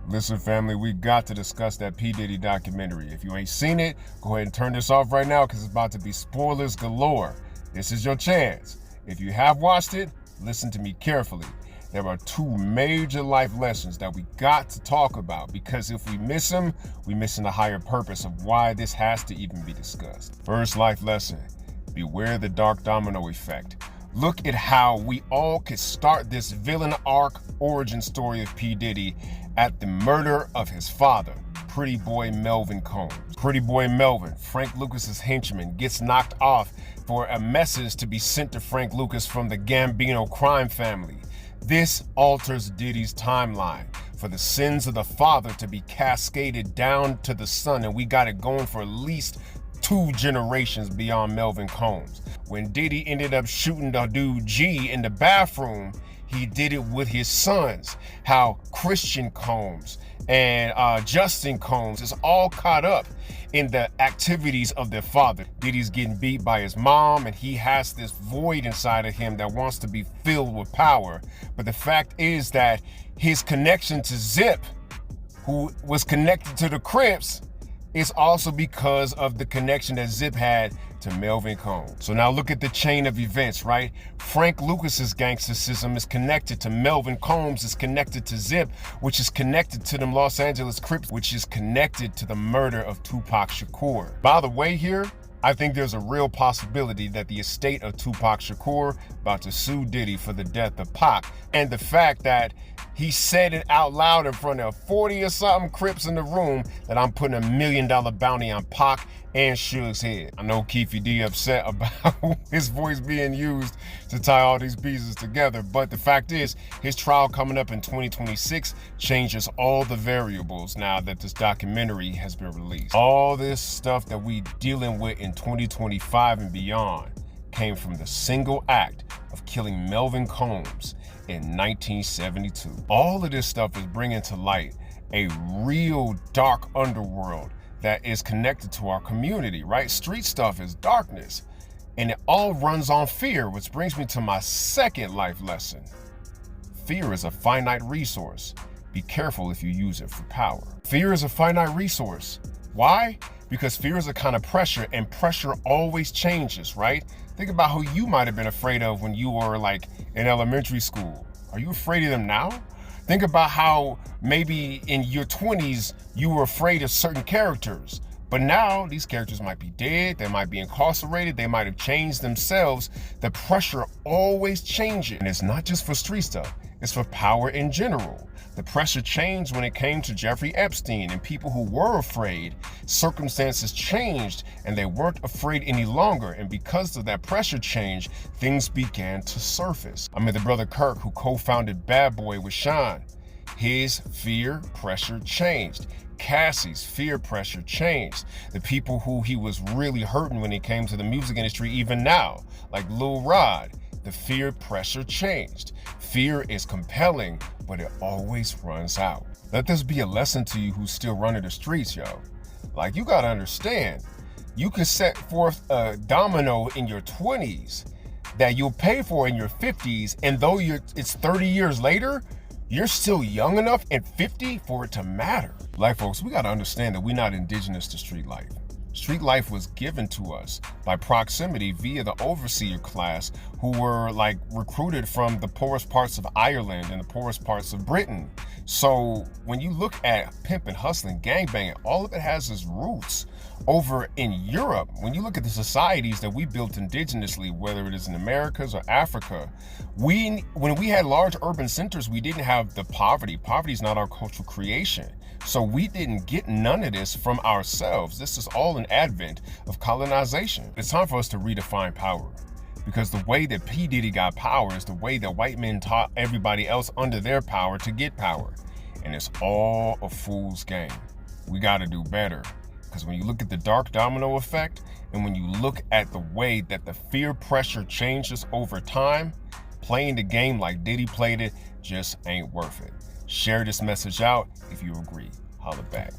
Listen, family, we got to discuss that P-Diddy documentary. If you ain't seen it, go ahead and turn this off right now because it's about to be spoilers galore. This is your chance. If you have watched it, listen to me carefully. There are two major life lessons that we got to talk about because if we miss them, we're missing the higher purpose of why this has to even be discussed. First life lesson, beware the dark domino effect. Look at how we all could start this villain arc origin story of P. Diddy at the murder of his father, Pretty Boy Melvin Combs. Pretty Boy Melvin, Frank Lucas's henchman, gets knocked off for a message to be sent to Frank Lucas from the Gambino crime family. This alters Diddy's timeline for the sins of the father to be cascaded down to the son, and we got it going for at least 2 generations beyond Melvin Combs. When Diddy ended up shooting the dude G in the bathroom, he did it with his sons. How Christian Combs and Justin Combs is all caught up in the activities of their father. Diddy's getting beat by his mom, and he has this void inside of him that wants to be filled with power. But the fact is that his connection to Zip, who was connected to the Crips, is also because of the connection that Zip had to Melvin Combs. So now look at the chain of events, right? Frank Lucas's gangsterism is connected to Melvin Combs, is connected to Zip, which is connected to them Los Angeles Crips, which is connected to the murder of Tupac Shakur. By the way here, I think there's a real possibility that the estate of Tupac Shakur about to sue Diddy for the death of Pac, and the fact that he said it out loud in front of 40 or something Crips in the room that I'm putting $1 million bounty on Pac and Suge's head. I know Keefe D upset about his voice being used to tie all these pieces together, but the fact is his trial coming up in 2026 changes all the variables now that this documentary has been released. All this stuff that we dealing with in 2025 and beyond came from the single act of killing Melvin Combs in 1972. All of this stuff is bringing to light a real dark underworld that is connected to our community, right? Street stuff is darkness, and it all runs on fear, which brings me to my second life lesson. Fear is a finite resource. Be careful if you use it for power. Fear is a finite resource. Why? Because fear is a kind of pressure, and pressure always changes, right? Think about who you might have been afraid of when you were like in elementary school. Are you afraid of them now? Think about how maybe in your 20s you were afraid of certain characters, but now these characters might be dead, they might be incarcerated, they might have changed themselves. The pressure always changes, and it's not just for street stuff, it's for power in general. The pressure changed when it came to Jeffrey Epstein, and people who were afraid, circumstances changed and they weren't afraid any longer, and because of that pressure change, things began to surface. I mean, the brother Kirk, who co-founded Bad Boy with Sean, his fear pressure changed. Cassie's fear pressure changed. The people who he was really hurting when it came to the music industry, even now, like Lil Rod, the fear pressure changed. Fear is compelling, but it always runs out. Let this be a lesson to you who's still running the streets, yo. Like, you gotta understand, you can set forth a domino in your 20s that you'll pay for in your 50s, and though it's 30 years later, you're still young enough at 50 for it to matter. Like, folks, we gotta understand that we're not indigenous to street life. Street life was given to us by proximity via the overseer class who were like recruited from the poorest parts of Ireland and the poorest parts of Britain. So when you look at pimping, hustling, gangbanging, all of it has its roots over in Europe. When you look at the societies that we built indigenously, whether it is in Americas or Africa, when we had large urban centers, we didn't have the poverty. Poverty is not our cultural creation. So we didn't get none of this from ourselves. This is all an advent of colonization. It's time for us to redefine power, because the way that P. Diddy got power is the way that white men taught everybody else under their power to get power. And it's all a fool's game. We got to do better, because when you look at the dark domino effect, and when you look at the way that the fear pressure changes over time, playing the game like Diddy played it just ain't worth it. Share this message out if you agree. Holla back.